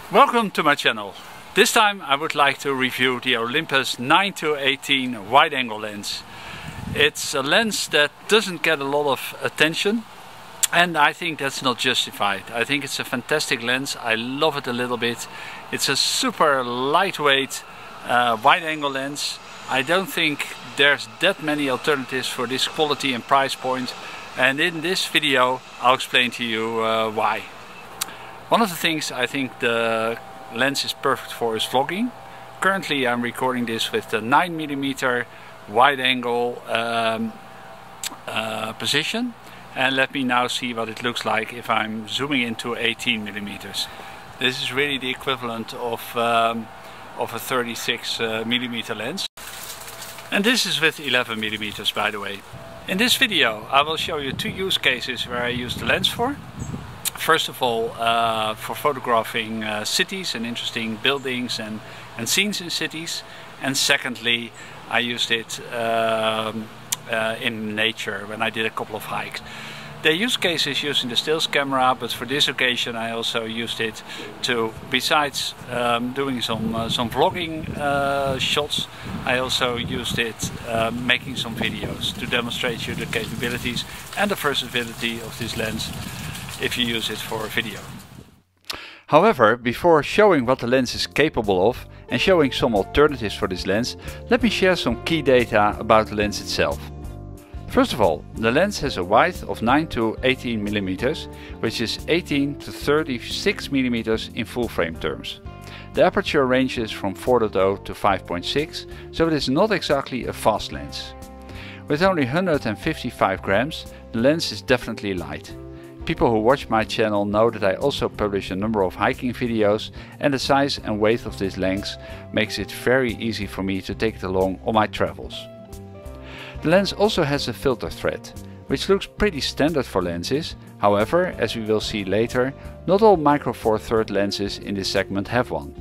Welcome to my channel. This time I would like to review the Olympus 9-18 wide angle lens. It's a lens that doesn't get a lot of attention, and I think that's not justified. I think it's a fantastic lens. I love it a little bit. It's a super lightweight wide angle lens. I don't think there's that many alternatives for this quality and price point, and in this video I'll explain to you why. One of the things I think the lens is perfect for is vlogging. Currently I'm recording this with the 9mm wide angle position, and let me now see what it looks like if I'm zooming into 18mm. This is really the equivalent of a 36mm lens, and this is with 11mm, by the way. In this video I will show you two use cases where I use the lens for. First of all, for photographing cities and interesting buildings and scenes in cities, and secondly I used it in nature when I did a couple of hikes. The use case is using the stills camera, but for this occasion I also used it to, besides doing some vlogging shots, I also used it making some videos to demonstrate you the capabilities and the versatility of this lens if you use it for a video. However, before showing what the lens is capable of and showing some alternatives for this lens, let me share some key data about the lens itself. First of all, the lens has a width of 9-18mm, which is 18-36mm in full frame terms. The aperture ranges from 4.0 to 5.6, so it is not exactly a fast lens. With only 155 grams, the lens is definitely light. People who watch my channel know that I also publish a number of hiking videos, and the size and weight of this lens makes it very easy for me to take it along on my travels. The lens also has a filter thread, which looks pretty standard for lenses. However, as we will see later, not all micro four thirds lenses in this segment have one.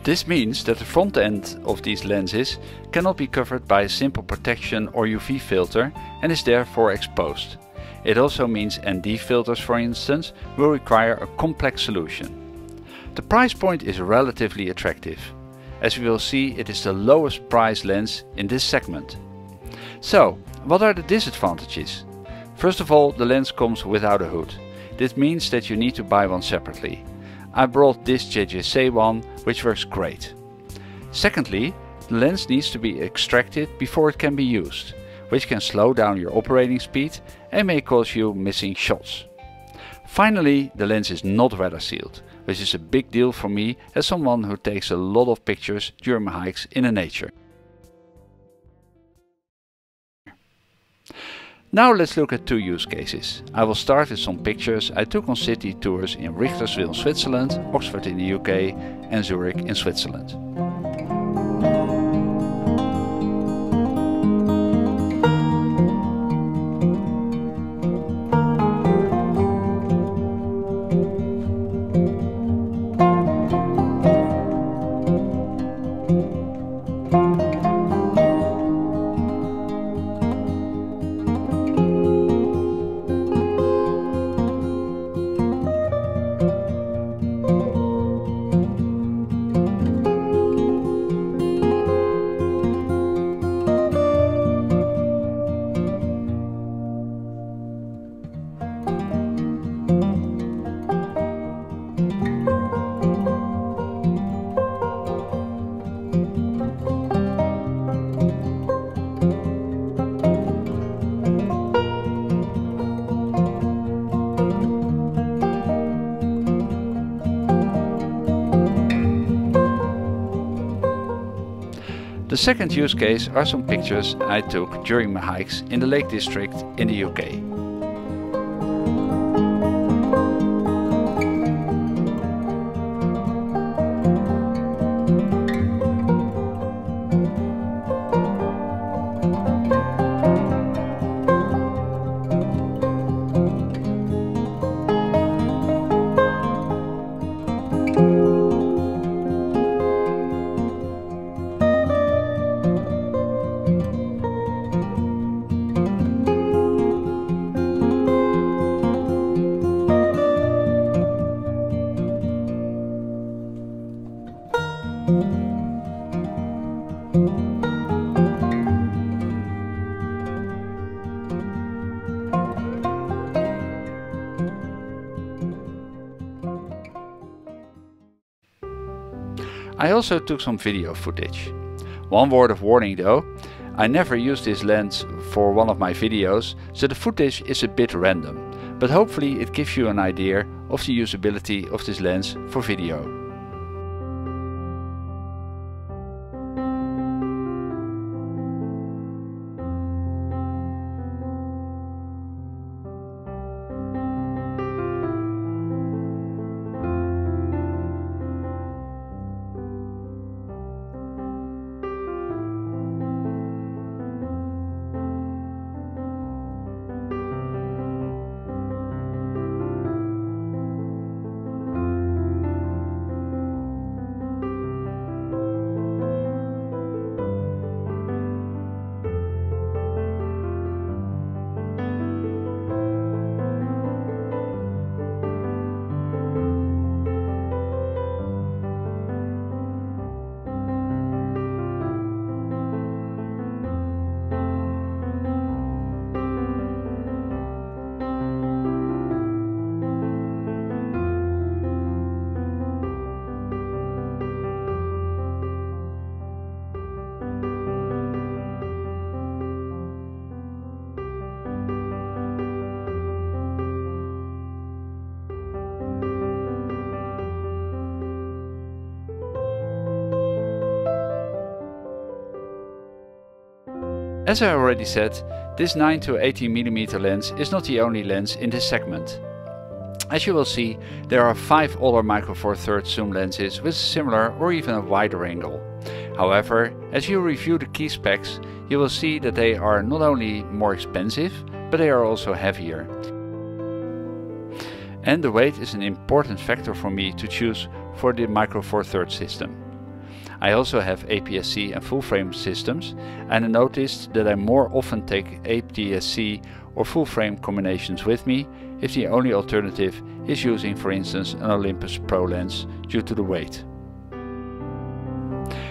This means that the front end of these lenses cannot be covered by a simple protection or UV filter and is therefore exposed. It also means ND filters, for instance, will require a complex solution. The price point is relatively attractive. As we will see, it is the lowest price lens in this segment. So, what are the disadvantages? First of all, the lens comes without a hood. This means that you need to buy one separately. I brought this JJC one, which works great. Secondly, the lens needs to be extracted before it can be used, which can slow down your operating speed and may cause you missing shots. Finally, the lens is not weather sealed, which is a big deal for me as someone who takes a lot of pictures during my hikes in the nature. Now let's look at two use cases. I will start with some pictures I took on city tours in Richterswil, Switzerland, Oxford in the UK and Zurich in Switzerland. The second use case are some pictures I took during my hikes in the Lake District in the UK. I also took some video footage. One word of warning though, I never used this lens for one of my videos, so the footage is a bit random, but hopefully it gives you an idea of the usability of this lens for video. As I already said, this 9 to 18mm lens is not the only lens in this segment. As you will see, there are 5 other micro four thirds zoom lenses with a similar or even a wider angle. However, as you review the key specs, you will see that they are not only more expensive, but they are also heavier. And the weight is an important factor for me to choose for the micro four thirds system. I also have APS-C and full frame systems, and I noticed that I more often take APS-C or full frame combinations with me if the only alternative is using, for instance, an Olympus Pro lens due to the weight.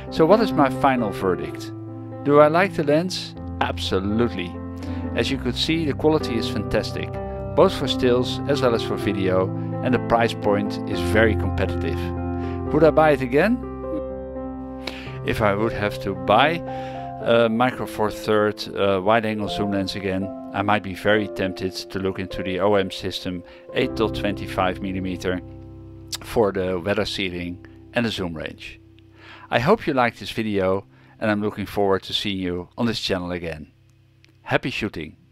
So what is my final verdict? Do I like the lens? Absolutely. As you could see, the quality is fantastic, both for stills as well as for video, and the price point is very competitive. Would I buy it again? If I would have to buy a micro four thirds wide angle zoom lens again, I might be very tempted to look into the OM system 8-25mm for the weather sealing and the zoom range. I hope you liked this video, and I'm looking forward to seeing you on this channel again. Happy shooting!